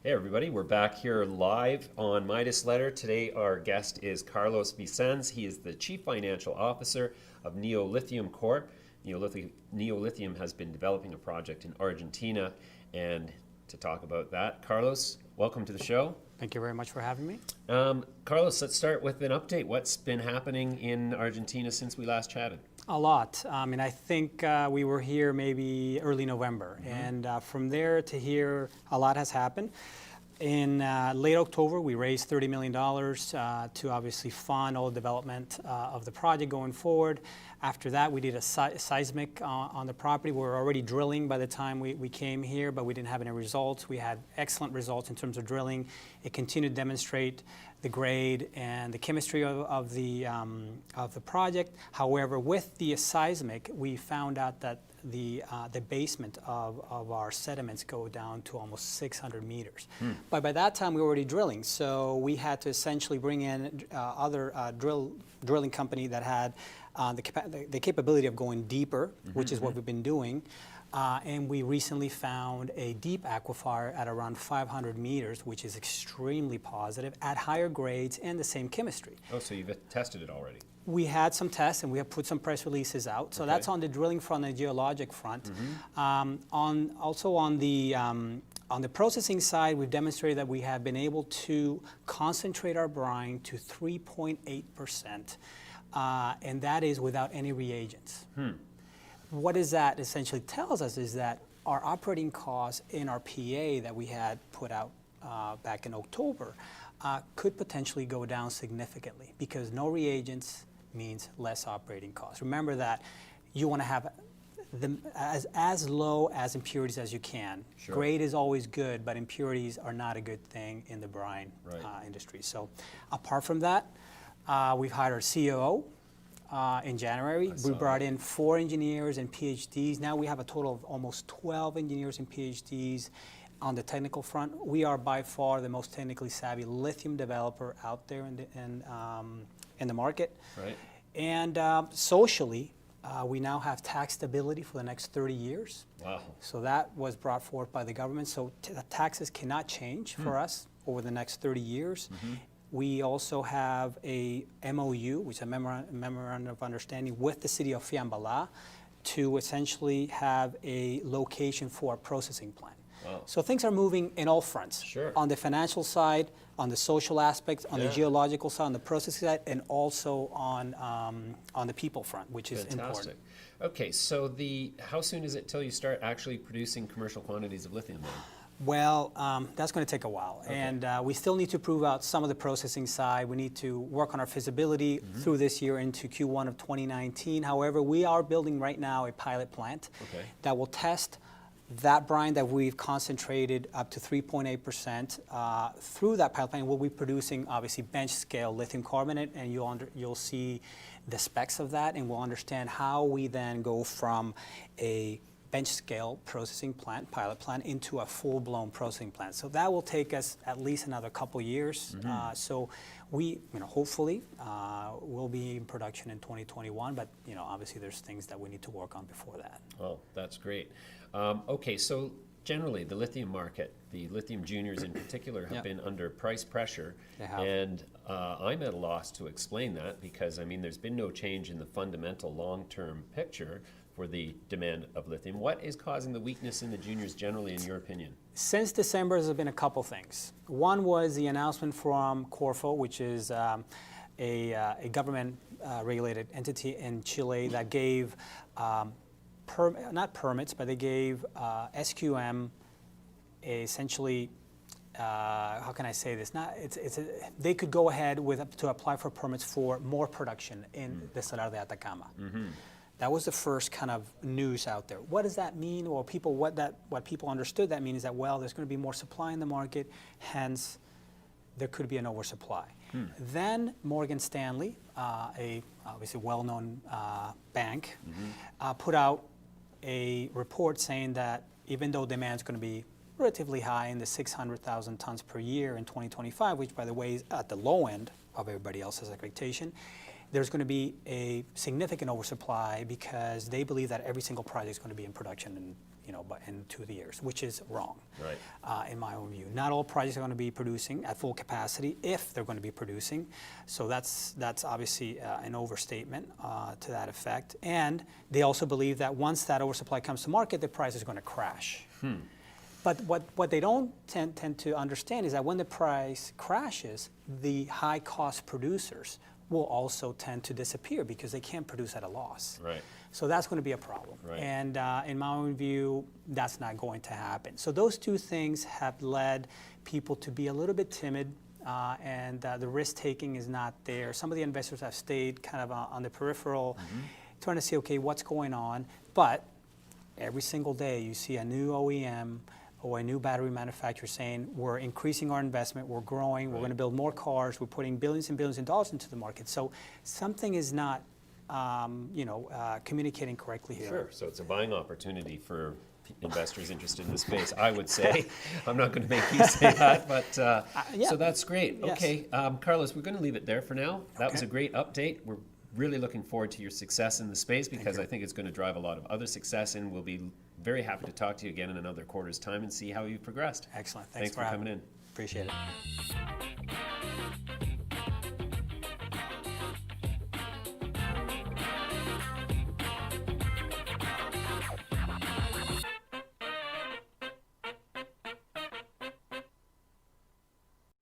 Hey everybody, we're back here live on Midas Letter. Today our guest is Carlos Vicens. He is the Chief Financial Officer of Lithium Corp. Lithium has been developing a project in Argentina, and to talk about that, Carlos, welcome to the show. Thank you very much for having me. Carlos, let's start with an update. What's been happening in Argentina since we last chatted? A lot. I think we were here maybe early November, and from there to here, a lot has happened. In late October, we raised $30 million to obviously fund all development of the project going forward. After that, we did a seismic on the property. We were already drilling by the time we came here, but we didn't have any results. We had excellent results in terms of drilling. It continued to demonstrate the grade and the chemistry of the project. However, with the seismic, we found out that the basement of our sediments go down to almost 600 meters. But by that time, we were already drilling, so we had to essentially bring in other drilling company that had the capability of going deeper, which is what we've been doing. And we recently found a deep aquifer at around 500 meters, which is extremely positive, at higher grades and the same chemistry. Oh, so you've tested it already? We had some tests, and we have put some press releases out. So that's on the drilling front and the geologic front. Also on the processing side, we've demonstrated that we have been able to concentrate our brine to 3.8%, and that is without any reagents. What does that essentially tells us is that our operating costs in our PA that we had put out back in October could potentially go down significantly, because no reagents means less operating costs. Remember that you want to have them as low as impurities as you can. Sure. Grade is always good, but impurities are not a good thing in the brine industry. So apart from that, we've hired our CFO. In January, we brought in 4 engineers and PhDs. Now we have a total of almost 12 engineers and PhDs on the technical front. We are by far the most technically savvy lithium developer out there in the market. Right. And socially, we now have tax stability for the next 30 years. Wow. So that was brought forth by the government. So the taxes cannot change for us over the next 30 years. We also have a MOU, which is a memorandum of understanding with the city of Fiambala, to essentially have a location for a processing plant. Wow. So things are moving in all fronts. Sure. On the financial side, on the social aspects, on the geological side, on the processing side, and also on the people front, which is important. Okay, so how soon is it till you start actually producing commercial quantities of lithium then? Well, that's going to take a while, and we still need to prove out some of the processing side. We need to work on our feasibility through this year into Q1 of 2019. However, we are building right now a pilot plant that will test that brine that we've concentrated up to 3.8%. Through that pilot plant, we'll be producing obviously bench scale lithium carbonate, and you'll see the specs of that, and we'll understand how we then go from a bench scale processing plant, pilot plant, into a full-blown processing plant. So that will take us at least another couple years. So we, hopefully, will be in production in 2021. But obviously, there's things that we need to work on before that. Oh, that's great. Okay, so generally, the lithium market, the lithium juniors in particular, have been under price pressure. They have. And I'm at a loss to explain that, because there's been no change in the fundamental long-term picture for the demand of lithium. What is causing the weakness in the juniors generally, in your opinion? Since December, there's been a couple things. One was the announcement from CFO, which is a government-regulated entity in Chile that gave, not permits, but they gave SQM essentially, how can I say this? They could go ahead to apply for permits for more production in the Salar de Atacama. That was the first kind of news out there. What does that mean? Or what people understood that means is that, well, there's going to be more supply in the market, hence there could be an oversupply. Then Morgan Stanley, a obviously well-known bank, put out a report saying that even though demand is going to be relatively high in the 600,000 tons per year in 2025, which by the way is at the low end of everybody else's expectation, there's going to be a significant oversupply, because they believe that every single project is going to be in production in in 2 years, which is wrong. Right. In my own view. Not all projects are going to be producing at full capacity if they're going to be producing. So that's obviously an overstatement to that effect. And they also believe that once that oversupply comes to market, the price is going to crash. But what they don't tend to understand is that when the price crashes, the high-cost producers will also tend to disappear because they can't produce at a loss. Right. So that's going to be a problem. Right. And in my own view, that's not going to happen. So those two things have led people to be a little bit timid, and the risk-taking is not there. Some of the investors have stayed kind of on the peripheral, trying to see, okay, what's going on. But every single day you see a new OEM or a new battery manufacturer saying, we're increasing our investment, we're growing, we're going to build more cars, we're putting billions and billions of dollars into the market. So something is not communicating correctly here. Sure. So it's a buying opportunity for investors interested in the space, I would say. I'm not going to make you say that, but yeah. So that's great. Yes. Okay, Carlos, we're going to leave it there for now. That was a great update. We're really looking forward to your success in the space because I think it's going to drive a lot of other success, and we'll be very happy to talk to you again in another quarter's time and see how you've progressed. Excellent. Thanks for coming in. Appreciate it.